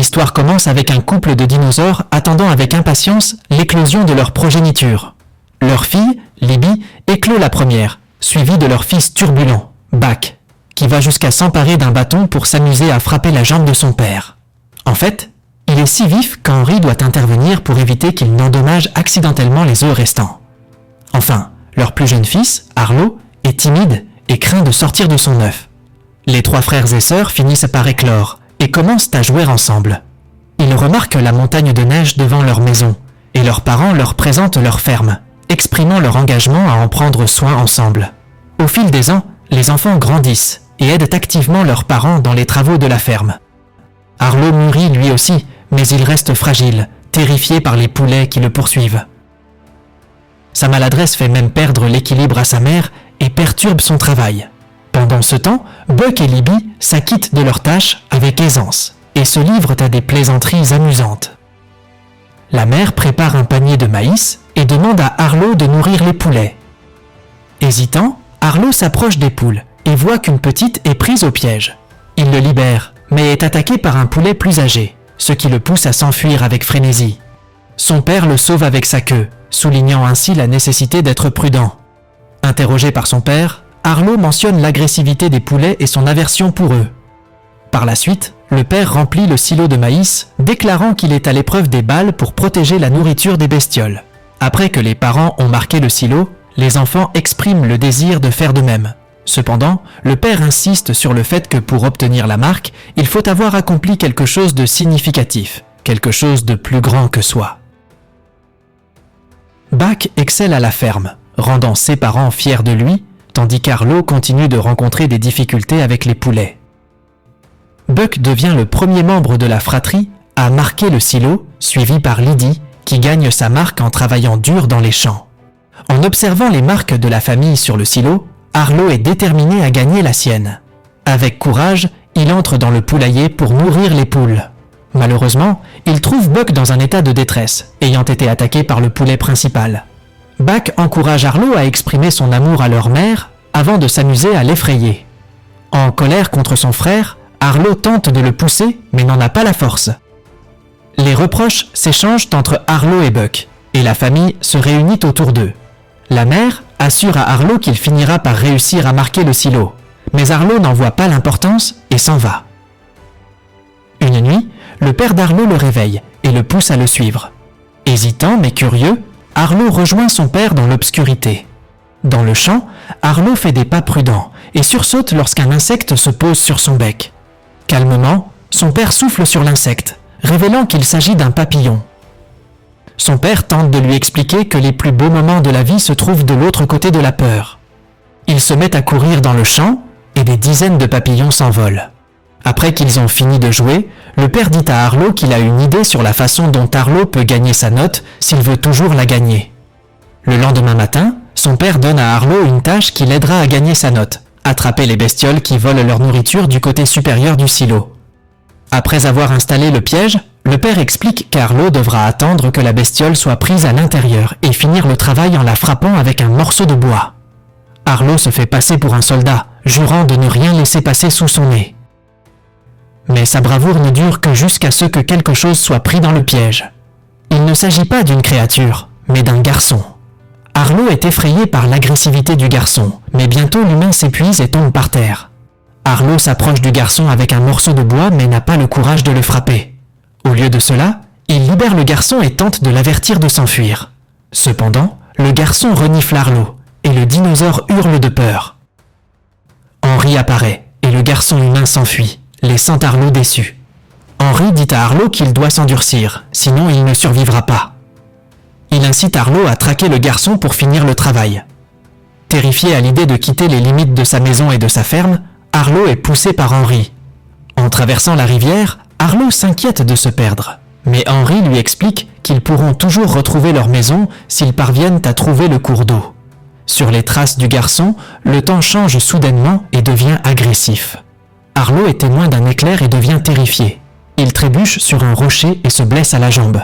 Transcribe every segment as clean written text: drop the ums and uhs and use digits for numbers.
L'histoire commence avec un couple de dinosaures attendant avec impatience l'éclosion de leur progéniture. Leur fille, Libby, éclot la première, suivie de leur fils turbulent, Buck, qui va jusqu'à s'emparer d'un bâton pour s'amuser à frapper la jambe de son père. En fait, il est si vif qu'Henry doit intervenir pour éviter qu'il n'endommage accidentellement les œufs restants. Enfin, leur plus jeune fils, Arlo, est timide et craint de sortir de son œuf. Les trois frères et sœurs finissent par éclore et commencent à jouer ensemble. Ils remarquent la montagne de neige devant leur maison et leurs parents leur présentent leur ferme, exprimant leur engagement à en prendre soin ensemble. Au fil des ans, les enfants grandissent et aident activement leurs parents dans les travaux de la ferme. Arlo mûrit lui aussi, mais il reste fragile, terrifié par les poulets qui le poursuivent. Sa maladresse fait même perdre l'équilibre à sa mère et perturbe son travail. Pendant ce temps, Buck et Libby s'acquittent de leurs tâches avec aisance et se livrent à des plaisanteries amusantes. La mère prépare un panier de maïs et demande à Arlo de nourrir les poulets. Hésitant, Arlo s'approche des poules et voit qu'une petite est prise au piège. Il le libère, mais est attaqué par un poulet plus âgé, ce qui le pousse à s'enfuir avec frénésie. Son père le sauve avec sa queue, soulignant ainsi la nécessité d'être prudent. Interrogé par son père, Arlo mentionne l'agressivité des poulets et son aversion pour eux. Par la suite, le père remplit le silo de maïs, déclarant qu'il est à l'épreuve des balles pour protéger la nourriture des bestioles. Après que les parents ont marqué le silo, les enfants expriment le désir de faire de même. Cependant, le père insiste sur le fait que pour obtenir la marque, il faut avoir accompli quelque chose de significatif, quelque chose de plus grand que soi. Buck excelle à la ferme, rendant ses parents fiers de lui, tandis qu'Arlo continue de rencontrer des difficultés avec les poulets. Buck devient le premier membre de la fratrie à marquer le silo, suivi par Lydie, qui gagne sa marque en travaillant dur dans les champs. En observant les marques de la famille sur le silo, Arlo est déterminé à gagner la sienne. Avec courage, il entre dans le poulailler pour nourrir les poules. Malheureusement, il trouve Buck dans un état de détresse, ayant été attaqué par le poulet principal. Buck encourage Arlo à exprimer son amour à leur mère avant de s'amuser à l'effrayer. En colère contre son frère, Arlo tente de le pousser mais n'en a pas la force. Les reproches s'échangent entre Arlo et Buck, et la famille se réunit autour d'eux. La mère assure à Arlo qu'il finira par réussir à marquer le silo, mais Arlo n'en voit pas l'importance et s'en va. Une nuit, le père d'Arlo le réveille et le pousse à le suivre. Hésitant mais curieux, Arlo rejoint son père dans l'obscurité. Dans le champ, Arlo fait des pas prudents et sursaute lorsqu'un insecte se pose sur son bec. Calmement, son père souffle sur l'insecte, révélant qu'il s'agit d'un papillon. Son père tente de lui expliquer que les plus beaux moments de la vie se trouvent de l'autre côté de la peur. Il se met à courir dans le champ et des dizaines de papillons s'envolent. Après qu'ils ont fini de jouer, le père dit à Arlo qu'il a une idée sur la façon dont Arlo peut gagner sa note s'il veut toujours la gagner. Le lendemain matin, son père donne à Arlo une tâche qui l'aidera à gagner sa note, attraper les bestioles qui volent leur nourriture du côté supérieur du silo. Après avoir installé le piège, le père explique qu'Arlo devra attendre que la bestiole soit prise à l'intérieur et finir le travail en la frappant avec un morceau de bois. Arlo se fait passer pour un soldat, jurant de ne rien laisser passer sous son nez. Mais sa bravoure ne dure que jusqu'à ce que quelque chose soit pris dans le piège. Il ne s'agit pas d'une créature, mais d'un garçon. Arlo est effrayé par l'agressivité du garçon, mais bientôt l'humain s'épuise et tombe par terre. Arlo s'approche du garçon avec un morceau de bois mais n'a pas le courage de le frapper. Au lieu de cela, il libère le garçon et tente de l'avertir de s'enfuir. Cependant, le garçon renifle Arlo et le dinosaure hurle de peur. Henry apparaît et le garçon humain s'enfuit, laissant Arlo déçu. Henry dit à Arlo qu'il doit s'endurcir, sinon il ne survivra pas. Il incite Arlo à traquer le garçon pour finir le travail. Terrifié à l'idée de quitter les limites de sa maison et de sa ferme, Arlo est poussé par Henry. En traversant la rivière, Arlo s'inquiète de se perdre, mais Henry lui explique qu'ils pourront toujours retrouver leur maison s'ils parviennent à trouver le cours d'eau. Sur les traces du garçon, le temps change soudainement et devient agressif. Arlo est témoin d'un éclair et devient terrifié. Il trébuche sur un rocher et se blesse à la jambe.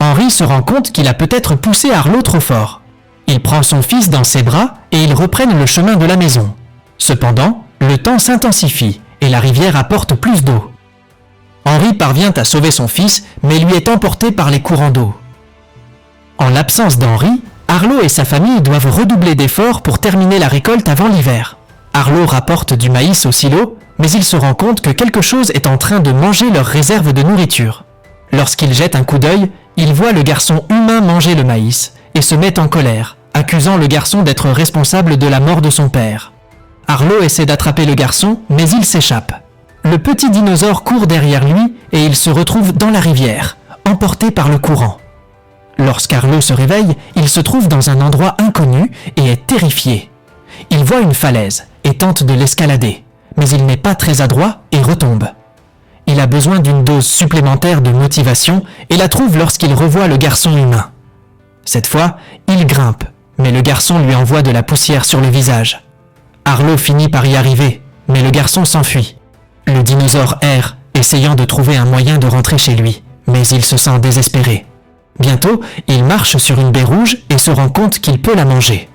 Henry se rend compte qu'il a peut-être poussé Arlo trop fort. Il prend son fils dans ses bras et ils reprennent le chemin de la maison. Cependant, le temps s'intensifie et la rivière apporte plus d'eau. Henri parvient à sauver son fils, mais lui est emporté par les courants d'eau. En l'absence d'Henri, Arlo et sa famille doivent redoubler d'efforts pour terminer la récolte avant l'hiver. Arlo rapporte du maïs au silo, mais il se rend compte que quelque chose est en train de manger leur réserve de nourriture. Lorsqu'il jette un coup d'œil, il voit le garçon humain manger le maïs et se met en colère, accusant le garçon d'être responsable de la mort de son père. Arlo essaie d'attraper le garçon, mais il s'échappe. Le petit dinosaure court derrière lui et il se retrouve dans la rivière, emporté par le courant. Lorsqu'Arlo se réveille, il se trouve dans un endroit inconnu et est terrifié. Il voit une falaise et tente de l'escalader, mais il n'est pas très adroit et retombe. Il a besoin d'une dose supplémentaire de motivation et la trouve lorsqu'il revoit le garçon humain. Cette fois, il grimpe, mais le garçon lui envoie de la poussière sur le visage. Arlo finit par y arriver, mais le garçon s'enfuit. Le dinosaure erre, essayant de trouver un moyen de rentrer chez lui, mais il se sent désespéré. Bientôt, il marche sur une baie rouge et se rend compte qu'il peut la manger.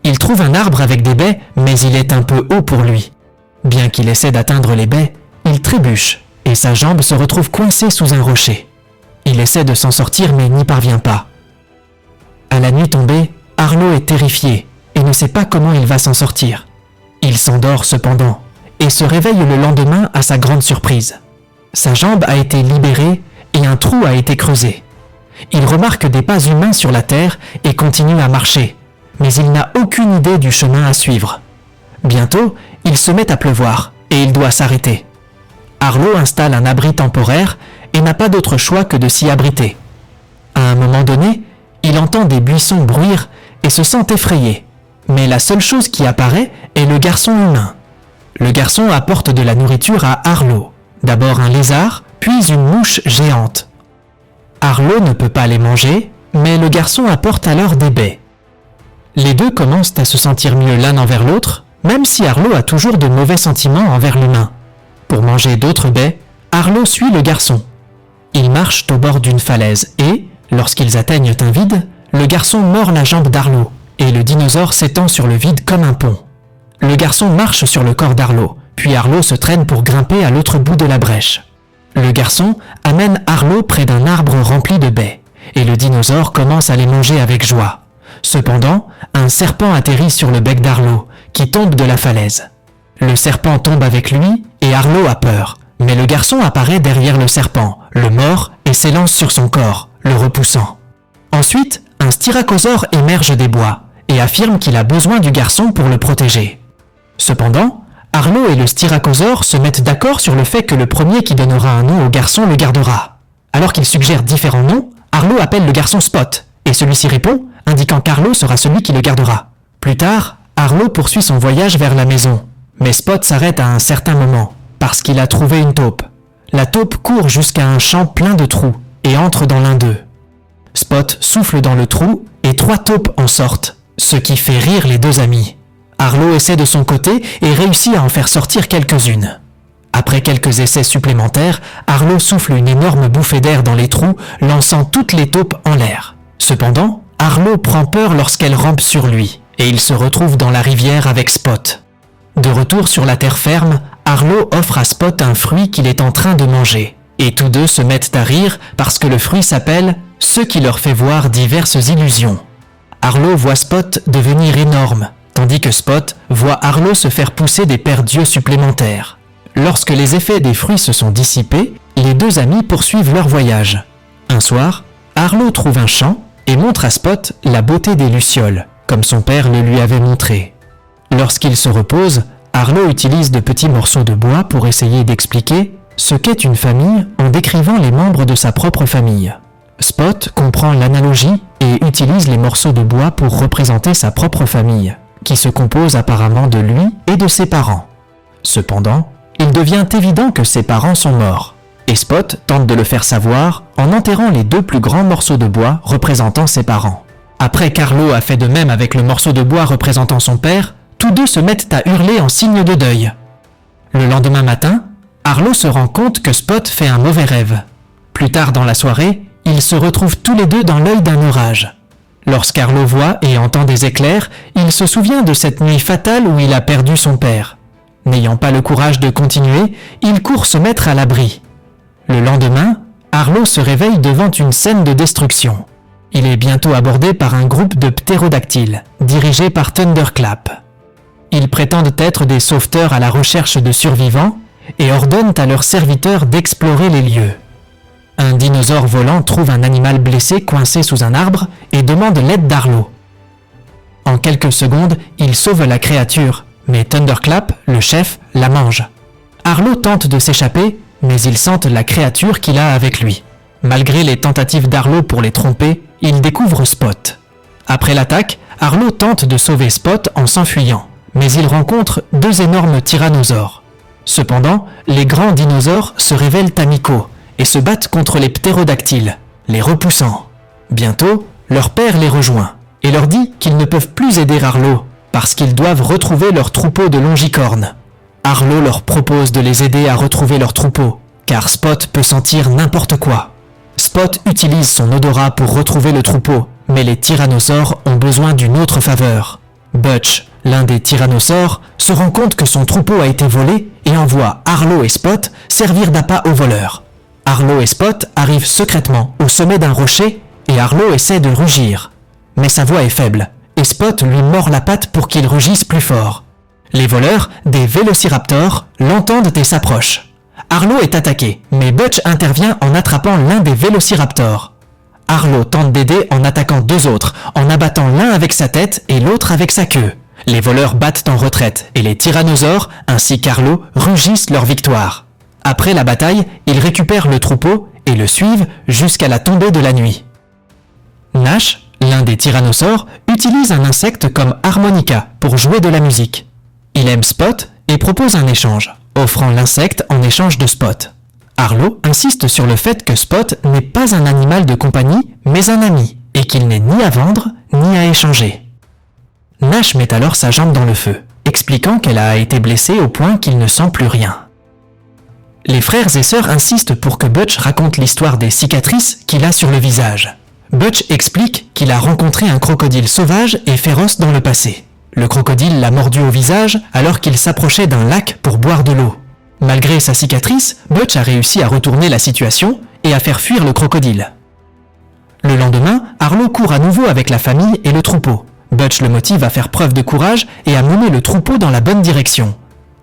Il trouve un arbre avec des baies, mais il est un peu haut pour lui. Bien qu'il essaie d'atteindre les baies, il trébuche et sa jambe se retrouve coincée sous un rocher. Il essaie de s'en sortir mais n'y parvient pas. À la nuit tombée, Arlo est terrifié et ne sait pas comment il va s'en sortir. Il s'endort cependant et se réveille le lendemain à sa grande surprise. Sa jambe a été libérée et un trou a été creusé. Il remarque des pas humains sur la terre et continue à marcher, mais il n'a aucune idée du chemin à suivre. Bientôt, il se met à pleuvoir et il doit s'arrêter. Arlo installe un abri temporaire et n'a pas d'autre choix que de s'y abriter. À un moment donné, il entend des buissons bruire et se sent effrayé. Mais la seule chose qui apparaît est le garçon humain. Le garçon apporte de la nourriture à Arlo. D'abord un lézard, puis une mouche géante. Arlo ne peut pas les manger, mais le garçon apporte alors des baies. Les deux commencent à se sentir mieux l'un envers l'autre, même si Arlo a toujours de mauvais sentiments envers l'humain. Pour manger d'autres baies, Arlo suit le garçon. Ils marchent au bord d'une falaise et, lorsqu'ils atteignent un vide, le garçon mord la jambe d'Arlo et le dinosaure s'étend sur le vide comme un pont. Le garçon marche sur le corps d'Arlo, puis Arlo se traîne pour grimper à l'autre bout de la brèche. Le garçon amène Arlo près d'un arbre rempli de baies et le dinosaure commence à les manger avec joie. Cependant, un serpent atterrit sur le bec d'Arlo, qui tombe de la falaise. Le serpent tombe avec lui et Arlo a peur, mais le garçon apparaît derrière le serpent, le mord et s'élance sur son corps, le repoussant. Ensuite, un styracosaure émerge des bois et affirme qu'il a besoin du garçon pour le protéger. Cependant, Arlo et le styracosaure se mettent d'accord sur le fait que le premier qui donnera un nom au garçon le gardera. Alors qu'ils suggèrent différents noms, Arlo appelle le garçon Spot, et celui-ci répond, indiquant qu'Arlo sera celui qui le gardera. Plus tard, Arlo poursuit son voyage vers la maison, mais Spot s'arrête à un certain moment, parce qu'il a trouvé une taupe. La taupe court jusqu'à un champ plein de trous, et entre dans l'un d'eux. Spot souffle dans le trou, et 3 taupes en sortent, ce qui fait rire les deux amis. Arlo essaie de son côté et réussit à en faire sortir quelques-unes. Après quelques essais supplémentaires, Arlo souffle une énorme bouffée d'air dans les trous, lançant toutes les taupes en l'air. Cependant, Arlo prend peur lorsqu'elle rampe sur lui, et il se retrouve dans la rivière avec Spot. De retour sur la terre ferme, Arlo offre à Spot un fruit qu'il est en train de manger, et tous deux se mettent à rire parce que le fruit s'appelle « ce qui leur fait voir diverses illusions ». Arlo voit Spot devenir énorme, tandis que Spot voit Arlo se faire pousser des paires d'yeux supplémentaires. Lorsque les effets des fruits se sont dissipés, les deux amis poursuivent leur voyage. Un soir, Arlo trouve un champ et montre à Spot la beauté des lucioles, comme son père le lui avait montré. Lorsqu'il se repose, Arlo utilise de petits morceaux de bois pour essayer d'expliquer ce qu'est une famille en décrivant les membres de sa propre famille. Spot comprend l'analogie et utilise les morceaux de bois pour représenter sa propre famille, qui se compose apparemment de lui et de ses parents. Cependant, il devient évident que ses parents sont morts, et Spot tente de le faire savoir en enterrant les 2 plus grands morceaux de bois représentant ses parents. Après qu'Arlo a fait de même avec le morceau de bois représentant son père, tous deux se mettent à hurler en signe de deuil. Le lendemain matin, Arlo se rend compte que Spot fait un mauvais rêve. Plus tard dans la soirée, ils se retrouvent tous les deux dans l'œil d'un orage. Lorsqu'Arlo voit et entend des éclairs, il se souvient de cette nuit fatale où il a perdu son père. N'ayant pas le courage de continuer, il court se mettre à l'abri. Le lendemain, Arlo se réveille devant une scène de destruction. Il est bientôt abordé par un groupe de ptérodactyles, dirigé par Thunderclap. Ils prétendent être des sauveteurs à la recherche de survivants et ordonnent à leurs serviteurs d'explorer les lieux. Un dinosaure volant trouve un animal blessé coincé sous un arbre et demande l'aide d'Arlo. En quelques secondes, il sauve la créature, mais Thunderclap, le chef, la mange. Arlo tente de s'échapper, mais ils sentent la créature qu'il a avec lui. Malgré les tentatives d'Arlo pour les tromper, il découvre Spot. Après l'attaque, Arlo tente de sauver Spot en s'enfuyant, mais il rencontre deux énormes tyrannosaures. Cependant, les grands dinosaures se révèlent amicaux et se battent contre les ptérodactyles, les repoussant. Bientôt, leur père les rejoint et leur dit qu'ils ne peuvent plus aider Arlo parce qu'ils doivent retrouver leur troupeau de longicornes. Arlo leur propose de les aider à retrouver leur troupeau, car Spot peut sentir n'importe quoi. Spot utilise son odorat pour retrouver le troupeau, mais les tyrannosaures ont besoin d'une autre faveur. Butch, l'un des tyrannosaures, se rend compte que son troupeau a été volé et envoie Arlo et Spot servir d'appât aux voleurs. Arlo et Spot arrivent secrètement au sommet d'un rocher et Arlo essaie de rugir. Mais sa voix est faible et Spot lui mord la patte pour qu'il rugisse plus fort. Les voleurs, des vélociraptors, l'entendent et s'approchent. Arlo est attaqué, mais Butch intervient en attrapant l'un des vélociraptors. Arlo tente d'aider en attaquant deux autres, en abattant l'un avec sa tête et l'autre avec sa queue. Les voleurs battent en retraite et les tyrannosaures, ainsi qu'Arlo, rugissent leur victoire. Après la bataille, ils récupèrent le troupeau et le suivent jusqu'à la tombée de la nuit. Nash, l'un des tyrannosaures, utilise un insecte comme harmonica pour jouer de la musique. Il aime Spot et propose un échange, offrant l'insecte en échange de Spot. Arlo insiste sur le fait que Spot n'est pas un animal de compagnie, mais un ami, et qu'il n'est ni à vendre, ni à échanger. Nash met alors sa jambe dans le feu, expliquant qu'elle a été blessée au point qu'il ne sent plus rien. Les frères et sœurs insistent pour que Butch raconte l'histoire des cicatrices qu'il a sur le visage. Butch explique qu'il a rencontré un crocodile sauvage et féroce dans le passé. Le crocodile l'a mordu au visage alors qu'il s'approchait d'un lac pour boire de l'eau. Malgré sa cicatrice, Butch a réussi à retourner la situation et à faire fuir le crocodile. Le lendemain, Arlo court à nouveau avec la famille et le troupeau. Butch le motive à faire preuve de courage et à mener le troupeau dans la bonne direction.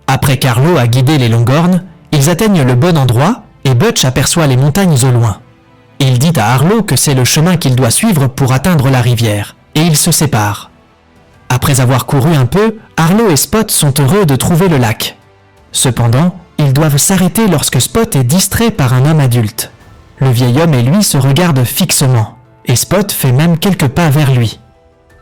Après qu'Arlo a guidé les Longhorns, ils atteignent le bon endroit et Butch aperçoit les montagnes au loin. Il dit à Arlo que c'est le chemin qu'il doit suivre pour atteindre la rivière, et ils se séparent. Après avoir couru un peu, Arlo et Spot sont heureux de trouver le lac. Cependant, ils doivent s'arrêter lorsque Spot est distrait par un homme adulte. Le vieil homme et lui se regardent fixement, et Spot fait même quelques pas vers lui.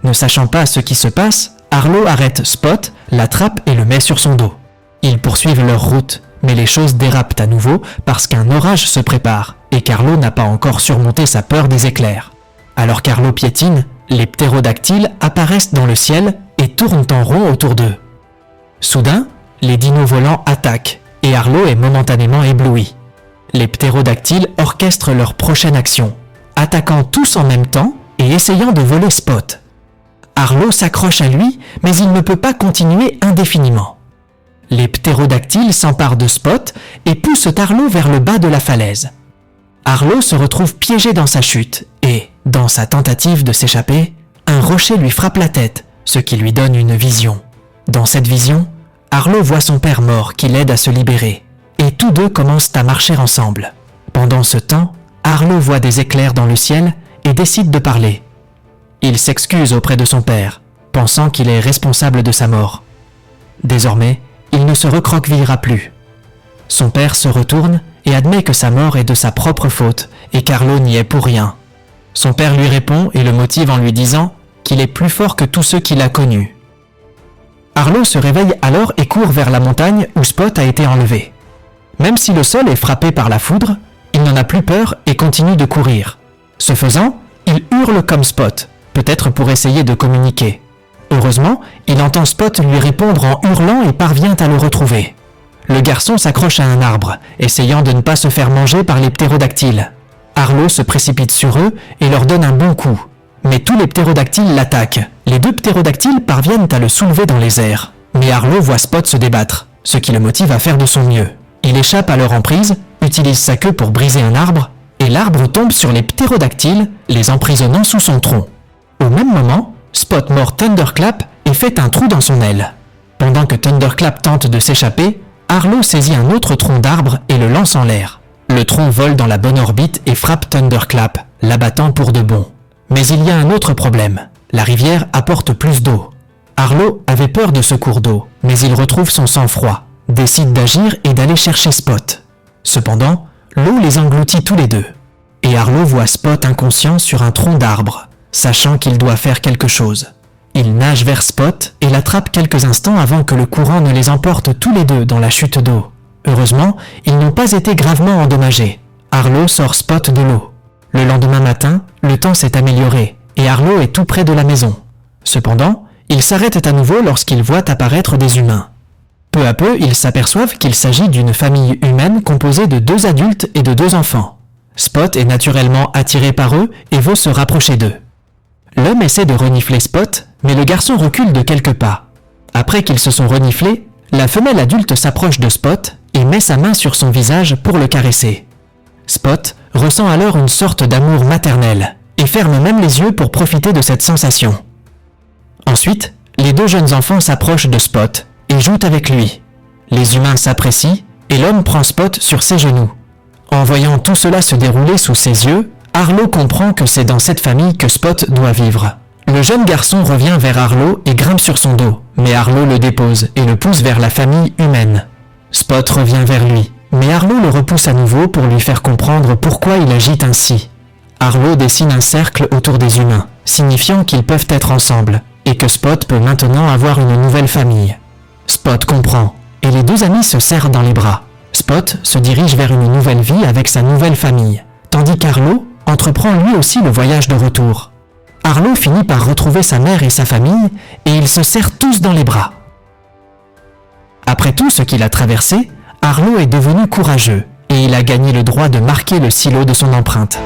Ne sachant pas ce qui se passe, Arlo arrête Spot, l'attrape et le met sur son dos. Ils poursuivent leur route, mais les choses dérapent à nouveau parce qu'un orage se prépare et qu'Arlo n'a pas encore surmonté sa peur des éclairs. Alors qu'Arlo piétine, les ptérodactyles apparaissent dans le ciel et tournent en rond autour d'eux. Soudain, les dinos volants attaquent et Arlo est momentanément ébloui. Les ptérodactyles orchestrent leur prochaine action, attaquant tous en même temps et essayant de voler Spot. Arlo s'accroche à lui, mais il ne peut pas continuer indéfiniment. Les ptérodactyles s'emparent de Spot et poussent Arlo vers le bas de la falaise. Arlo se retrouve piégé dans sa chute et, dans sa tentative de s'échapper, un rocher lui frappe la tête, ce qui lui donne une vision. Dans cette vision, Arlo voit son père mort qui l'aide à se libérer, et tous deux commencent à marcher ensemble. Pendant ce temps, Arlo voit des éclairs dans le ciel et décide de parler. Il s'excuse auprès de son père, pensant qu'il est responsable de sa mort. Désormais, il ne se recroquevillera plus. Son père se retourne et admet que sa mort est de sa propre faute et qu'Arlo n'y est pour rien. Son père lui répond et le motive en lui disant qu'il est plus fort que tous ceux qu'il a connus. Arlo se réveille alors et court vers la montagne où Spot a été enlevé. Même si le sol est frappé par la foudre, il n'en a plus peur et continue de courir. Ce faisant, il hurle comme Spot, peut-être pour essayer de communiquer. Heureusement, il entend Spot lui répondre en hurlant et parvient à le retrouver. Le garçon s'accroche à un arbre, essayant de ne pas se faire manger par les ptérodactyles. Arlo se précipite sur eux et leur donne un bon coup. Mais tous les ptérodactyles l'attaquent. Les deux ptérodactyles parviennent à le soulever dans les airs. Mais Arlo voit Spot se débattre, ce qui le motive à faire de son mieux. Il échappe à leur emprise, utilise sa queue pour briser un arbre, et l'arbre tombe sur les ptérodactyles, les emprisonnant sous son tronc. Au même moment, Spot mord Thunderclap et fait un trou dans son aile. Pendant que Thunderclap tente de s'échapper, Arlo saisit un autre tronc d'arbre et le lance en l'air. Le tronc vole dans la bonne orbite et frappe Thunderclap, l'abattant pour de bon. Mais il y a un autre problème. La rivière apporte plus d'eau. Arlo avait peur de ce cours d'eau, mais il retrouve son sang-froid, décide d'agir et d'aller chercher Spot. Cependant, l'eau les engloutit tous les deux. Et Arlo voit Spot inconscient sur un tronc d'arbre, sachant qu'il doit faire quelque chose. Il nage vers Spot et l'attrape quelques instants avant que le courant ne les emporte tous les deux dans la chute d'eau. Heureusement, ils n'ont pas été gravement endommagés. Arlo sort Spot de l'eau. Le lendemain matin, le temps s'est amélioré et Arlo est tout près de la maison. Cependant, ils s'arrêtent à nouveau lorsqu'ils voient apparaître des humains. Peu à peu, ils s'aperçoivent qu'il s'agit d'une famille humaine composée de 2 adultes et de 2 enfants. Spot est naturellement attiré par eux et veut se rapprocher d'eux. L'homme essaie de renifler Spot, mais le garçon recule de quelques pas. Après qu'ils se sont reniflés, la femelle adulte s'approche de Spot et met sa main sur son visage pour le caresser. Spot ressent alors une sorte d'amour maternel et ferme même les yeux pour profiter de cette sensation. Ensuite, les 2 jeunes enfants s'approchent de Spot et jouent avec lui. Les humains s'apprécient et l'homme prend Spot sur ses genoux. En voyant tout cela se dérouler sous ses yeux, Arlo comprend que c'est dans cette famille que Spot doit vivre. Le jeune garçon revient vers Arlo et grimpe sur son dos, mais Arlo le dépose et le pousse vers la famille humaine. Spot revient vers lui, mais Arlo le repousse à nouveau pour lui faire comprendre pourquoi il agit ainsi. Arlo dessine un cercle autour des humains, signifiant qu'ils peuvent être ensemble, et que Spot peut maintenant avoir une nouvelle famille. Spot comprend, et les 2 amis se serrent dans les bras. Spot se dirige vers une nouvelle vie avec sa nouvelle famille, tandis qu'Arlo entreprend lui aussi le voyage de retour. Arlo finit par retrouver sa mère et sa famille, et ils se serrent tous dans les bras. Après tout ce qu'il a traversé, Arlo est devenu courageux, et il a gagné le droit de marquer le silo de son empreinte.